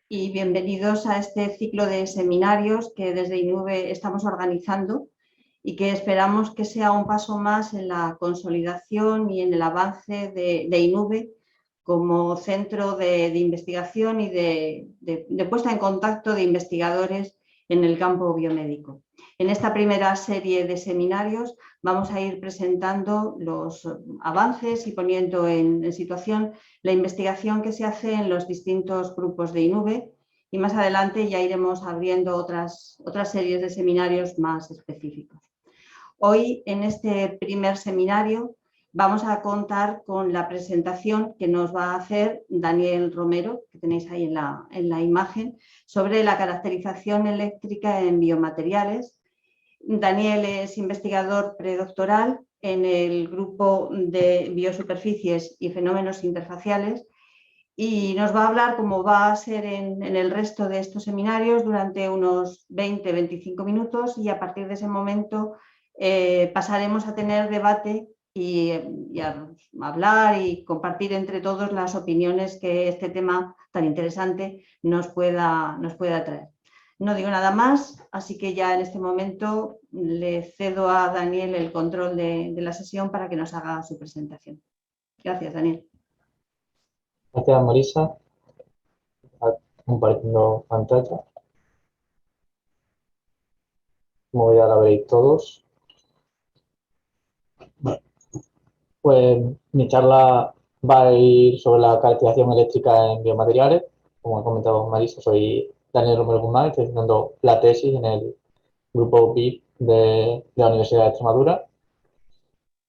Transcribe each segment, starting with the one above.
Y bienvenidos a este ciclo de seminarios que desde INUVE estamos organizando y que esperamos que sea un paso más en la consolidación y en el avance de INUVE como centro de investigación y de puesta en contacto de investigadores en el campo biomédico. En esta primera serie de seminarios vamos a ir presentando los avances y poniendo en situación la investigación que se hace en los distintos grupos de INUVE y más adelante ya iremos abriendo otras series de seminarios más específicos. Hoy, en este primer seminario, vamos a contar con la presentación que nos va a hacer Daniel Romero, que tenéis ahí en la imagen, sobre la caracterización eléctrica en biomateriales. Daniel es investigador predoctoral en el grupo de biosuperficies y fenómenos interfaciales y nos va a hablar, como va a ser en el resto de estos seminarios, durante unos 20-25 minutos y a partir de ese momento pasaremos a tener debate y a hablar y compartir entre todos las opiniones que este tema tan interesante nos pueda traer. No digo nada más, así que ya en este momento le cedo a Daniel el control de la sesión para que nos haga su presentación. Gracias, Daniel. Gracias, Marisa. Compartiendo pantalla. Como ya la veréis todos. Pues mi charla va a ir sobre la caracterización eléctrica en biomateriales. Como ha comentado Marisa, soy Daniel Romero Guzmán, estoy haciendo la tesis en el grupo BIP de la Universidad de Extremadura.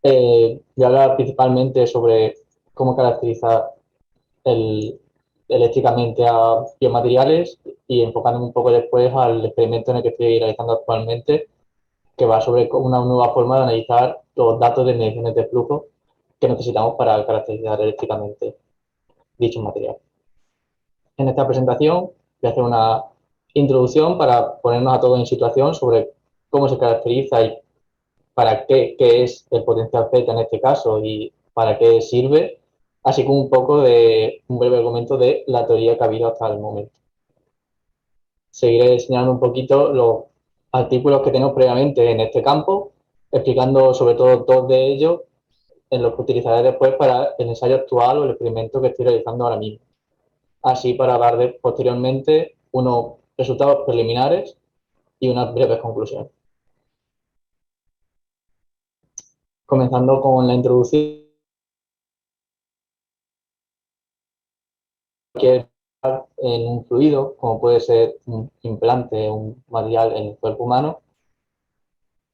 Voy a hablar principalmente sobre cómo caracterizar eléctricamente a biomateriales y enfocándome un poco después al experimento en el que estoy realizando actualmente, que va sobre una nueva forma de analizar los datos de mediciones de flujo que necesitamos para caracterizar eléctricamente dicho material. En esta presentación voy a hacer una introducción para ponernos a todos en situación sobre cómo se caracteriza y para qué es el potencial Z en este caso y para qué sirve, así como un poco de un breve argumento de la teoría que ha habido hasta el momento. Seguiré señalando un poquito los artículos que tenemos previamente en este campo, explicando sobre todo dos de ellos en los que utilizaré después para el ensayo actual o el experimento que estoy realizando ahora mismo. Así para hablar posteriormente unos resultados preliminares y unas breves conclusiones. Comenzando con la introducción, que en un fluido, como puede ser un implante, un material en el cuerpo humano,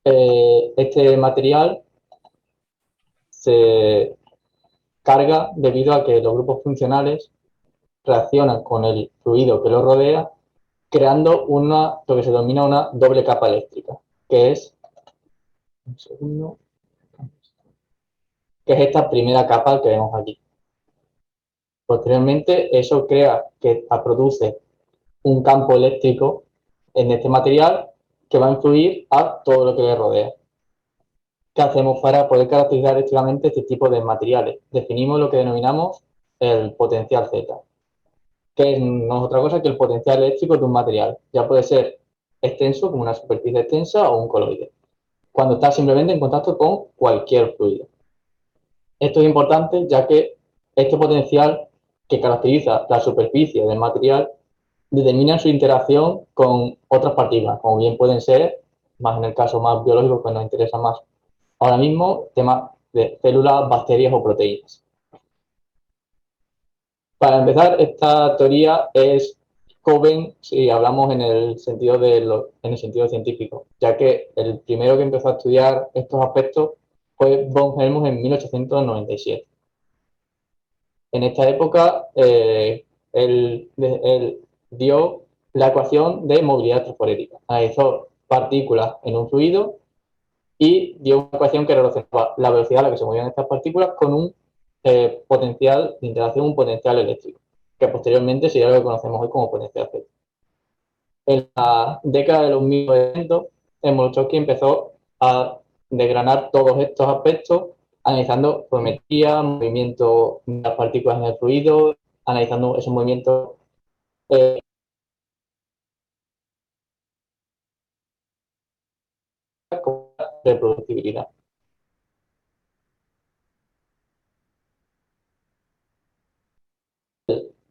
este material se carga debido a que los grupos funcionales reaccionan con el fluido que lo rodea, creando lo que se denomina una doble capa eléctrica, que es esta primera capa que vemos aquí. Posteriormente, eso produce un campo eléctrico en este material que va a influir a todo lo que le rodea. ¿Qué hacemos para poder caracterizar eléctricamente este tipo de materiales? Definimos lo que denominamos el potencial Z, que no es otra cosa que el potencial eléctrico de un material. Ya puede ser extenso, como una superficie extensa, o un coloide, cuando está simplemente en contacto con cualquier fluido. Esto es importante ya que este potencial que caracteriza la superficie del material determina su interacción con otras partículas, como bien pueden ser, más en el caso más biológico que nos interesa más ahora mismo, temas de células, bacterias o proteínas. Para empezar, esta teoría es joven si hablamos en el sentido científico, ya que el primero que empezó a estudiar estos aspectos fue von Helmholtz en 1897. En esta época, él dio la ecuación de movilidad electroforética. Analizó partículas en un fluido y dio una ecuación que relacionaba la velocidad a la que se movían estas partículas con un potencial de interacción, un potencial eléctrico, que posteriormente sería lo que conocemos hoy como potencial Z. En la década de los 1900, Smoluchowski empezó a desgranar todos estos aspectos, analizando geometría, movimiento de las partículas en el fluido, analizando esos movimientos reproducibilidad.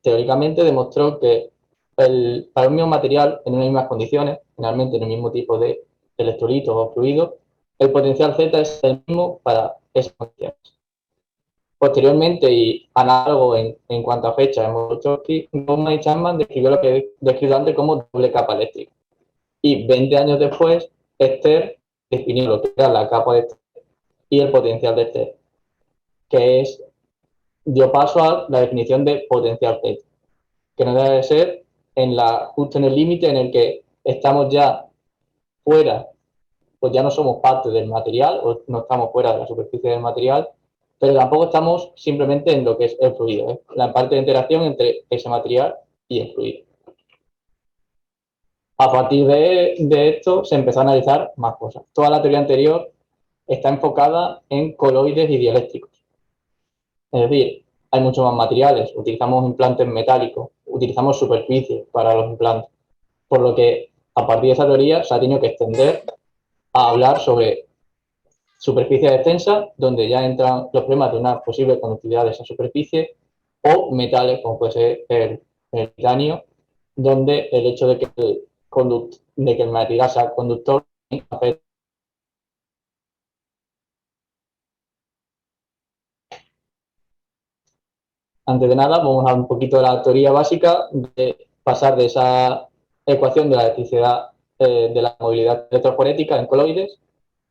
Teóricamente demostró que para un mismo material, en unas mismas condiciones, generalmente en el mismo tipo de electrolitos o fluidos, el potencial Z es el mismo para esas condiciones. Posteriormente, y análogo en cuanto a fecha, en Molotowski, Neumann y Chapman describió lo que he descrito antes como doble capa eléctrica. Y 20 años después, Stern definió lo que era la capa de Stern y el potencial de Stern, que dio paso a la definición de potencial Z, que no debe ser justo en el límite en el que estamos ya fuera, pues ya no somos parte del material o no estamos fuera de la superficie del material, pero tampoco estamos simplemente en lo que es el fluido, la parte de interacción entre ese material y el fluido. A partir de esto se empezó a analizar más cosas. Toda la teoría anterior está enfocada en coloides y dieléctricos. Es decir, hay muchos más materiales, utilizamos implantes metálicos, utilizamos superficies para los implantes, por lo que a partir de esa teoría se ha tenido que extender a hablar sobre superficies extensas, donde ya entran los problemas de una posible conductividad de esa superficie, o metales, como puede ser el titanio, donde el hecho de que el material sea conductor afecta. Antes de nada, vamos a un poquito de la teoría básica de pasar de esa ecuación de la electricidad de la movilidad electroforética en coloides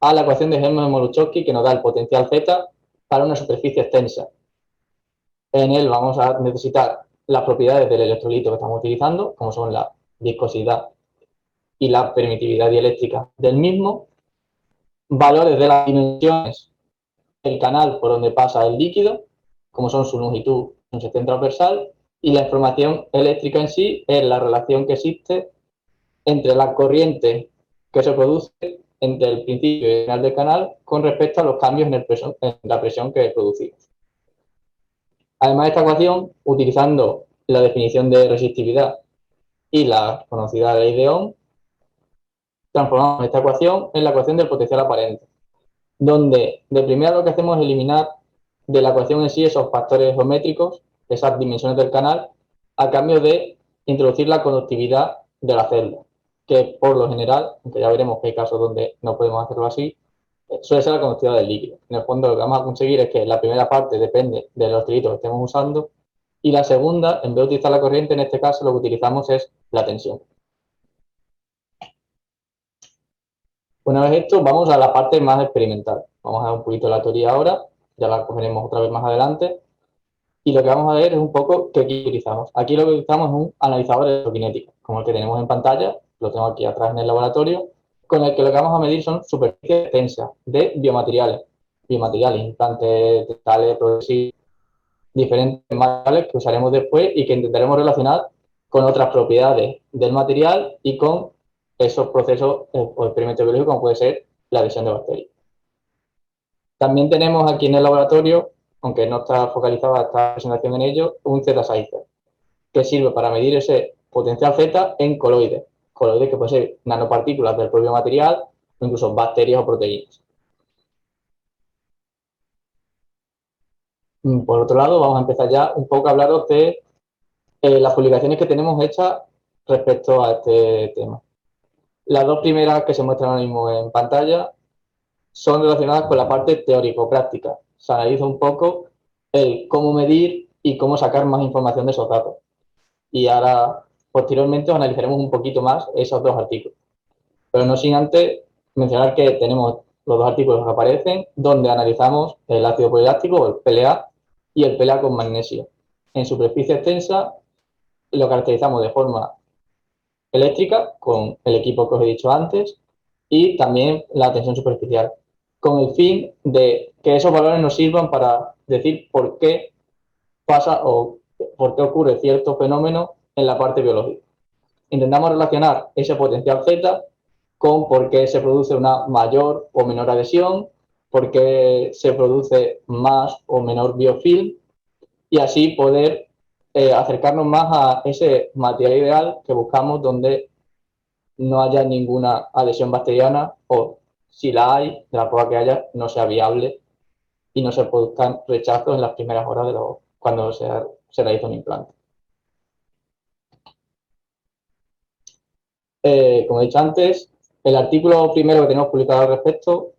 a la ecuación de Helmholtz-Molotowski, que nos da el potencial Z para una superficie extensa. En él vamos a necesitar las propiedades del electrolito que estamos utilizando, como son la viscosidad y la permitividad dieléctrica del mismo, valores de las dimensiones del canal por donde pasa el líquido, como son su longitud, su sección transversal, y la información eléctrica en sí es la relación que existe entre la corriente que se produce entre el principio y el final del canal con respecto a los cambios en la presión que producimos. Además de esta ecuación, utilizando la definición de resistividad y la conocida ley de Ohm, transformamos esta ecuación en la ecuación del potencial aparente, donde de primera lo que hacemos es eliminar de la ecuación en sí esos factores geométricos, esas dimensiones del canal, a cambio de introducir la conductividad de la celda, que por lo general, aunque ya veremos que hay casos donde no podemos hacerlo así, suele ser la conductividad del líquido. En el fondo lo que vamos a conseguir es que la primera parte depende de los electrolitos que estemos usando y la segunda, en vez de utilizar la corriente, en este caso lo que utilizamos es la tensión. Una vez esto, vamos a la parte más experimental. Vamos a ver un poquito la teoría ahora, ya la cogeremos otra vez más adelante. Y lo que vamos a ver es un poco qué utilizamos. Aquí lo que utilizamos es un analizador electroquinético, como el que tenemos en pantalla, lo tengo aquí atrás en el laboratorio, con el que lo que vamos a medir son superficies extensas de biomateriales, implantes, dentales, prótesis, diferentes materiales que usaremos después y que intentaremos relacionar con otras propiedades del material y con esos procesos o experimentos biológicos como puede ser la adhesión de bacterias. También tenemos aquí en el laboratorio, aunque no está focalizada esta presentación en ello, un Z-Sizer, que sirve para medir ese potencial Z en coloides que pueden ser nanopartículas del propio material o incluso bacterias o proteínas. Por otro lado, vamos a empezar ya un poco a hablaros de las publicaciones que tenemos hechas respecto a este tema. Las dos primeras que se muestran ahora mismo en pantalla son relacionadas con la parte teórico-práctica. Se analiza un poco el cómo medir y cómo sacar más información de esos datos. Y ahora, posteriormente, os analizaremos un poquito más esos dos artículos. Pero no sin antes mencionar que tenemos los dos artículos que aparecen, donde analizamos el ácido poliláctico, el PLA, y el PLA con magnesio. En superficie extensa lo caracterizamos de forma eléctrica, con el equipo que os he dicho antes, y también la tensión superficial, con el fin de que esos valores nos sirvan para decir por qué pasa o por qué ocurre cierto fenómeno en la parte biológica. Intentamos relacionar ese potencial Z con por qué se produce una mayor o menor adhesión, por qué se produce más o menor biofilm, y así poder acercarnos más a ese material ideal que buscamos, donde no haya ninguna adhesión bacteriana, o si la hay, de la prueba que haya, no sea viable y no se produzcan rechazos en las primeras horas cuando se realiza un implante. Como he dicho antes, el artículo primero que tenemos publicado al respecto,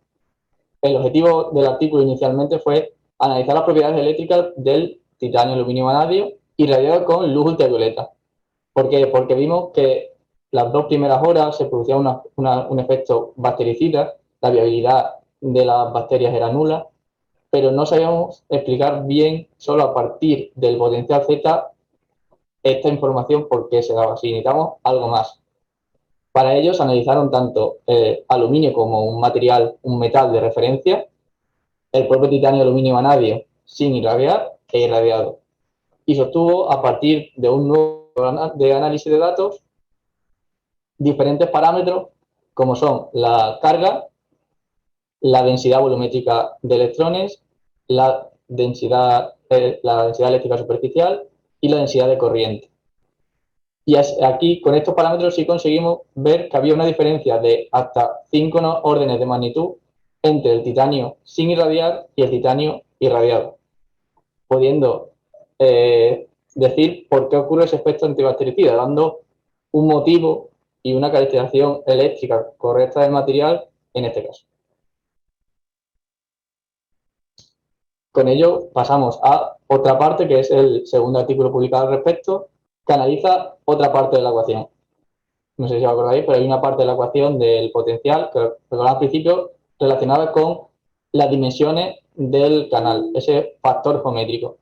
el objetivo del artículo inicialmente fue analizar las propiedades eléctricas del titanio aluminio vanadio irradiado con luz ultravioleta. ¿Por qué? Porque vimos que las 2 primeras horas se producía un efecto bactericida, la viabilidad de las bacterias era nula, pero no sabíamos explicar bien, solo a partir del potencial Z, esta información por qué se daba así. Necesitamos algo más. Para ello se analizaron tanto aluminio como un material, un metal de referencia, el propio titanio aluminio vanadio sin irradiar e irradiado. Y se obtuvo, a partir de un nuevo de análisis de datos, diferentes parámetros como son la carga, la densidad volumétrica de electrones, la densidad eléctrica superficial y la densidad de corriente. Y aquí, con estos parámetros, sí conseguimos ver que había una diferencia de hasta 5 órdenes de magnitud entre el titanio sin irradiar y el titanio irradiado, pudiendo decir por qué ocurre ese efecto antibactericida, dando un motivo y una caracterización eléctrica correcta del material en este caso. Con ello pasamos a otra parte, que es el segundo artículo publicado al respecto, que analiza otra parte de la ecuación. No sé si os acordáis, pero hay una parte de la ecuación del potencial, que recordaba al principio, relacionada con las dimensiones del canal, ese factor geométrico.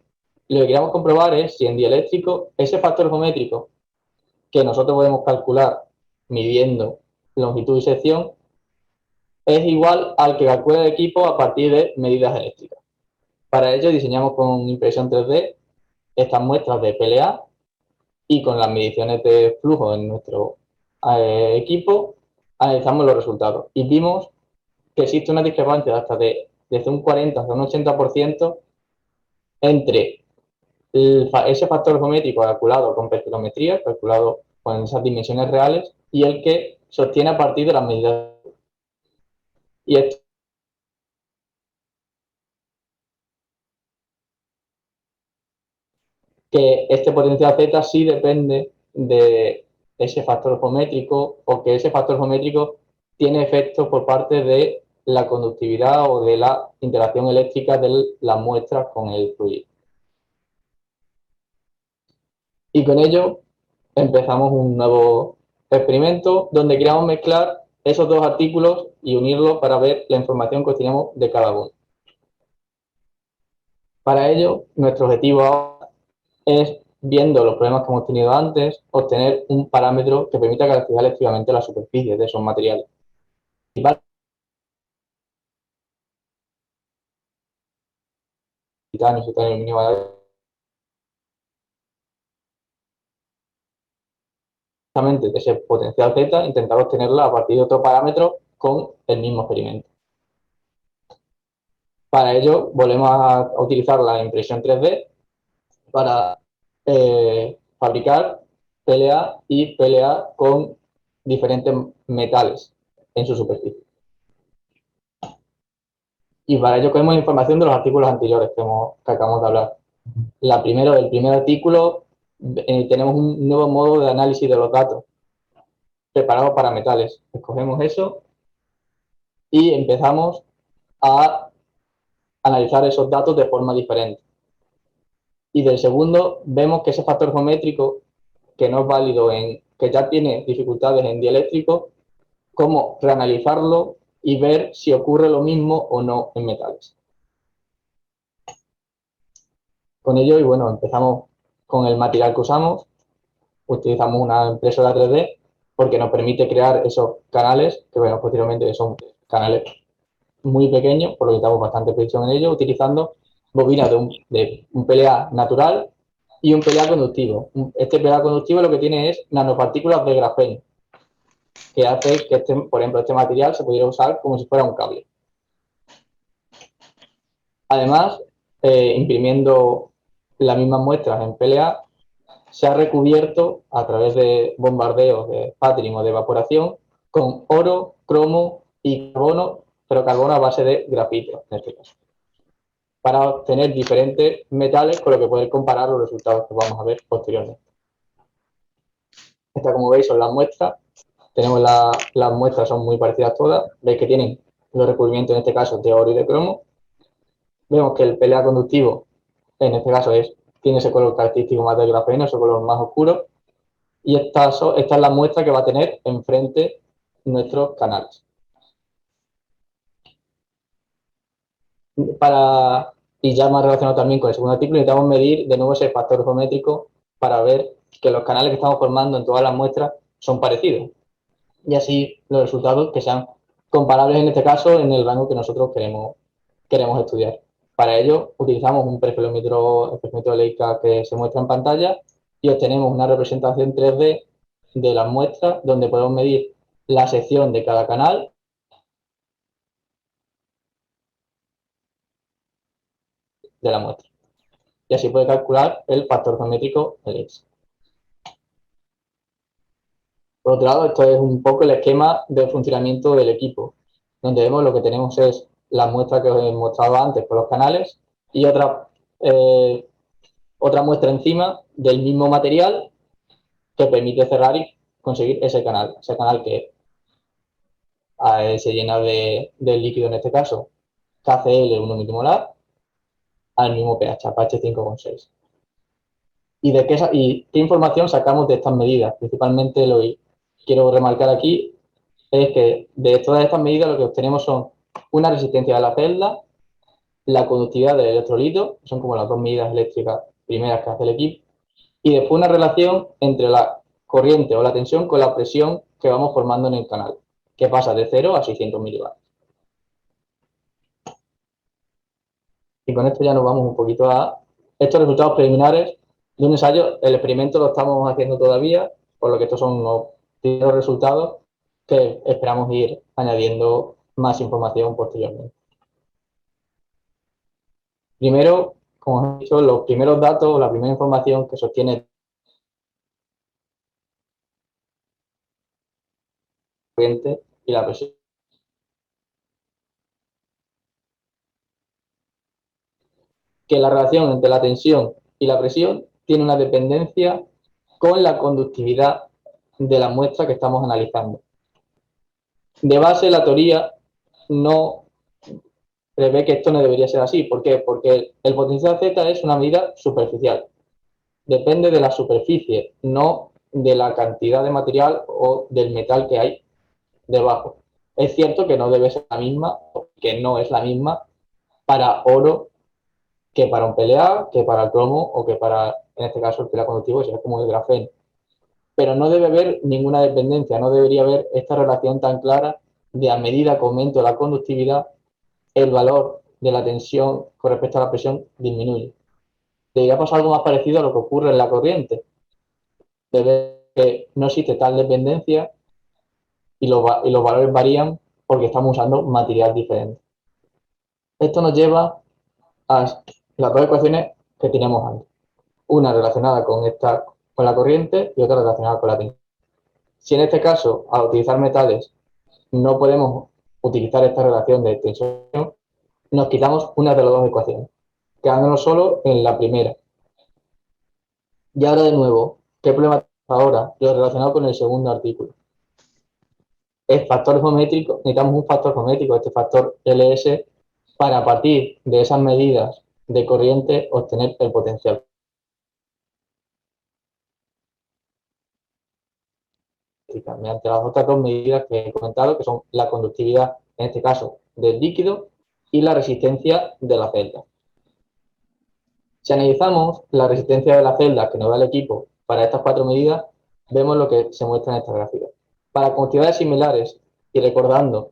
Lo que queremos comprobar es si en dieléctrico ese factor geométrico que nosotros podemos calcular midiendo longitud y sección es igual al que calcula el equipo a partir de medidas eléctricas. Para ello diseñamos con impresión 3D estas muestras de PLA y con las mediciones de flujo en nuestro equipo analizamos los resultados y vimos que existe una discrepancia desde un 40 hasta un 80% entre ese factor geométrico calculado con perfilometría, calculado con esas dimensiones reales, y el que se obtiene a partir de las medidas. Y esto que este potencial Z sí depende de ese factor geométrico, o que ese factor geométrico tiene efectos por parte de la conductividad o de la interacción eléctrica de las muestras con el fluido. Y con ello empezamos un nuevo experimento donde queríamos mezclar esos 2 artículos y unirlos para ver la información que obteníamos de cada uno. Para ello, nuestro objetivo ahora es, viendo los problemas que hemos tenido antes, obtener un parámetro que permita caracterizar eléctricamente la superficie de esos materiales. Titanio, aluminio, de ese potencial Z, intentar obtenerla a partir de otro parámetro con el mismo experimento. Para ello, volvemos a utilizar la impresión 3D para fabricar PLA y PLA con diferentes metales en su superficie. Y para ello cogemos información de los artículos anteriores que acabamos de hablar. El primer artículo, tenemos un nuevo modo de análisis de los datos preparado para metales. Escogemos eso y empezamos a analizar esos datos de forma diferente. Y del segundo vemos que ese factor geométrico, que no es válido que ya tiene dificultades en dieléctrico, cómo reanalizarlo y ver si ocurre lo mismo o no en metales. Con ello, y bueno, empezamos con el material que usamos. Utilizamos una impresora 3D porque nos permite crear esos canales, que bueno, posteriormente son canales muy pequeños, por lo que estamos bastante precisión en ello, utilizando bobinas de un PLA natural y un PLA conductivo. Este PLA conductivo lo que tiene es nanopartículas de grafeno, que hace que, por ejemplo, este material se pudiera usar como si fuera un cable. Además, imprimiendo las mismas muestras en PLA, se ha recubierto a través de bombardeos de sputtering o de evaporación con oro, cromo y carbono, pero carbono a base de grafito, en este caso, para obtener diferentes metales con lo que poder comparar los resultados que vamos a ver posteriormente. Esta, como veis, son las muestras. Tenemos las muestras, son muy parecidas todas. Veis que tienen los recubrimientos, en este caso, de oro y de cromo. Vemos que el PLA conductivo, en este caso, tiene ese color característico más del grafeno, ese color más oscuro. Y esta es la muestra que va a tener enfrente nuestros canales. Y ya más relacionado también con el segundo artículo, necesitamos medir de nuevo ese factor geométrico para ver que los canales que estamos formando en todas las muestras son parecidos. Y así los resultados que sean comparables en este caso en el rango que nosotros queremos estudiar. Para ello utilizamos un perfilometro, el perfilometro Leica que se muestra en pantalla y obtenemos una representación 3D de las muestras donde podemos medir la sección de cada canal de la muestra. Y así puede calcular el factor geométrico X. Por otro lado, esto es un poco el esquema de funcionamiento del equipo, donde vemos lo que tenemos es la muestra que os he mostrado antes por los canales y otra muestra encima del mismo material que permite cerrar y conseguir ese canal que se llena de líquido, en este caso KCl 1 milimolar al mismo pH 5,6. ¿Y qué información sacamos de estas medidas? Principalmente lo que quiero remarcar aquí es que de todas estas medidas lo que obtenemos son una resistencia de la celda, la conductividad del electrolito, son como las dos medidas eléctricas primeras que hace el equipo, y después una relación entre la corriente o la tensión con la presión que vamos formando en el canal, que pasa de 0 a 600 milibars. Y con esto ya nos vamos un poquito a estos resultados preliminares de un ensayo. El experimento lo estamos haciendo todavía, por lo que estos son los primeros resultados que esperamos ir añadiendo más información posteriormente. Primero, como os he dicho, los primeros datos, la primera información que sostiene la corriente y la presión. Que la relación entre la tensión y la presión tiene una dependencia con la conductividad de la muestra que estamos analizando. De base, la teoría no prevé que esto no debería ser así. ¿Por qué? Porque el potencial Z es una medida superficial. Depende de la superficie, no de la cantidad de material o del metal que hay debajo. Es cierto que no debe ser la misma, que no es la misma para oro que para un PLA, que para el cromo o que para, en este caso, el PLA conductivo, que sería como el grafeno. Pero no debe haber ninguna dependencia, no debería haber esta relación tan clara de a medida que aumento la conductividad, el valor de la tensión con respecto a la presión disminuye. Debería pasar algo más parecido a lo que ocurre en la corriente. Debe que no existe tal dependencia y los valores varían porque estamos usando material diferente. Esto nos lleva a las dos ecuaciones que teníamos antes. Una relacionada con la corriente y otra relacionada con la tensión. Si en este caso, al utilizar metales, no podemos utilizar esta relación de tensión, nos quitamos una de las dos ecuaciones, quedándonos solo en la primera. Y ahora de nuevo, ¿qué problema tenemos ahora? Lo relacionado con el segundo artículo. El factor geométrico, necesitamos un factor geométrico, este factor LS, para a partir de esas medidas de corriente obtener el potencial. Mediante las otras dos medidas que he comentado, que son la conductividad, en este caso, del líquido y la resistencia de la celda. Si analizamos la resistencia de la celda que nos da el equipo para estas cuatro medidas, vemos lo que se muestra en esta gráfica. Para conductividades similares, y recordando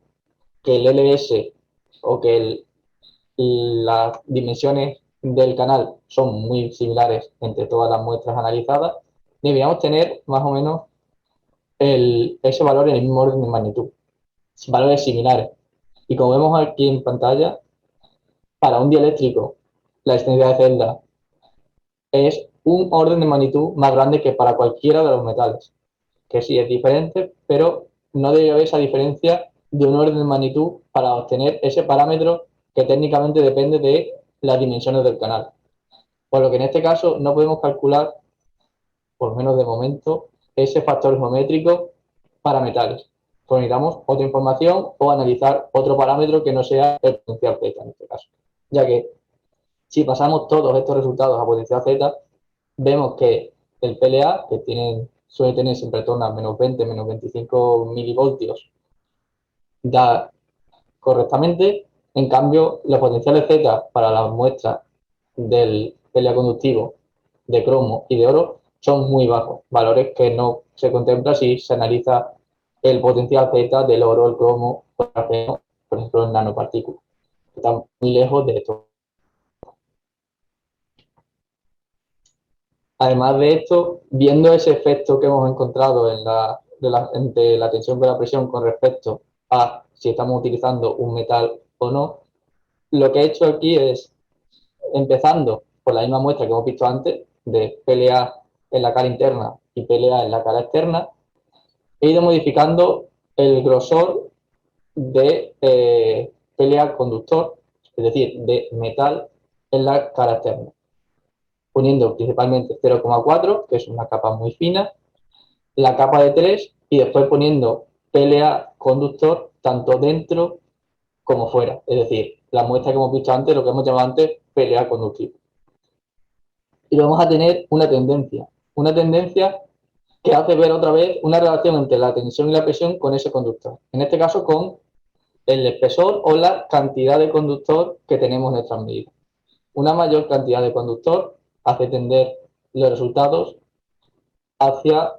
que el LS o que las dimensiones del canal son muy similares entre todas las muestras analizadas, deberíamos tener más o menos ese valor en el mismo orden de magnitud, valores similares. Y como vemos aquí en pantalla, para un dieléctrico la resistencia de celda es un orden de magnitud más grande que para cualquiera de los metales, que sí es diferente, pero no debe haber esa diferencia de un orden de magnitud para obtener ese parámetro que técnicamente depende de las dimensiones del canal. Por lo que en este caso no podemos calcular, por lo menos de momento, ese factor geométrico para metales. Pues necesitamos otra información o analizar otro parámetro que no sea el potencial Z en este caso. Ya que si pasamos todos estos resultados a potencial Z, vemos que el PLA, que suele tener siempre torno a menos 20, menos 25 milivoltios, da correctamente. En cambio, los potenciales Z para las muestras del PLA conductivo de cromo y de oro son muy bajos, valores que no se contemplan si se analiza el potencial Z del oro, el cromo, por ejemplo, en nanopartículas. Están muy lejos de esto. Además de esto, viendo ese efecto que hemos encontrado entre la tensión con la presión con respecto a si estamos utilizando un metal o no, lo que he hecho aquí es, empezando por la misma muestra que hemos visto antes, de PLA en la cara interna y PLA en la cara externa, he ido modificando el grosor de PLA conductor, es decir, de metal en la cara externa, poniendo principalmente 0,4, que es una capa muy fina, la capa de 3 y después poniendo PLA conductor tanto dentro como fuera. Es decir, la muestra que hemos visto antes, lo que hemos llamado antes PLA conductivo. Y vamos a tener una tendencia que hace ver otra vez una relación entre la tensión y la presión con ese conductor. En este caso con el espesor o la cantidad de conductor que tenemos en nuestras medidas. Una mayor cantidad de conductor hace tender los resultados hacia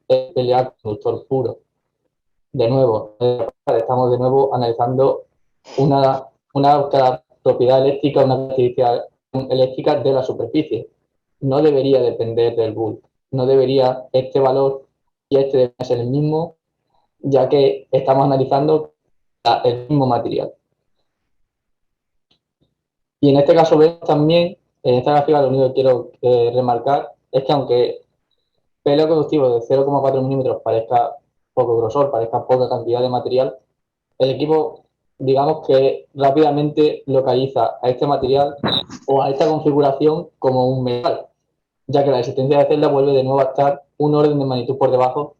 el PLA conductor puro. De nuevo, estamos de nuevo analizando una propiedad eléctrica, una característica eléctrica de la superficie. No debería depender del bulk. No debería este valor y este debe ser el mismo, ya que estamos analizando el mismo material. Y en este caso vemos también, en esta gráfica lo único que quiero remarcar es que aunque PLA conductivo de 0,4 milímetros parezca poco grosor, parezca poca cantidad de material, el equipo, digamos que rápidamente localiza a este material o a esta configuración como un metal, ya que la resistencia de celda vuelve de nuevo a estar un orden de magnitud por debajo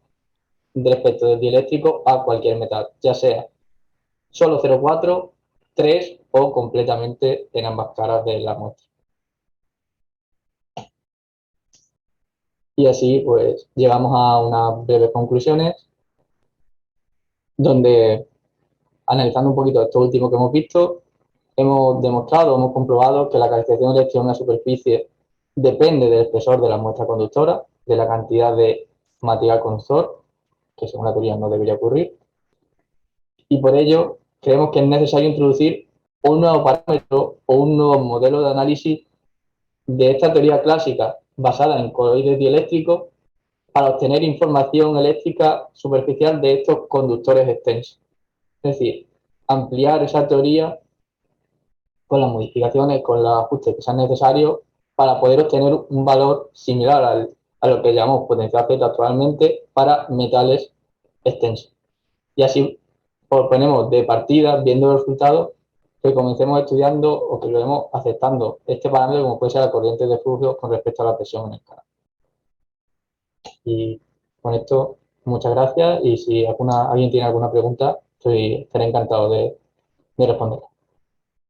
del espectro del dieléctrico a cualquier metal, ya sea solo 0,4, 3 o completamente en ambas caras de la muestra. Y así pues llegamos a unas breves conclusiones donde, analizando un poquito esto último que hemos visto, hemos demostrado, hemos comprobado que la caracterización eléctrica de una superficie depende del espesor de la muestra conductora, de la cantidad de material conductor, que según la teoría no debería ocurrir, y por ello creemos que es necesario introducir un nuevo parámetro o un nuevo modelo de análisis de esta teoría clásica basada en coloides dieléctricos para obtener información eléctrica superficial de estos conductores extensos. Es decir, ampliar esa teoría con las modificaciones, con los ajustes que sean necesarios para poder obtener un valor similar a lo que llamamos potencial Z actualmente para metales extensos. Y así proponemos de partida, viendo los resultados, que comencemos estudiando o que lo vemos aceptando este parámetro como puede ser la corriente de flujo con respecto a la presión en el canal. Y con esto, muchas gracias y si alguien tiene alguna pregunta, estaré encantado de responder.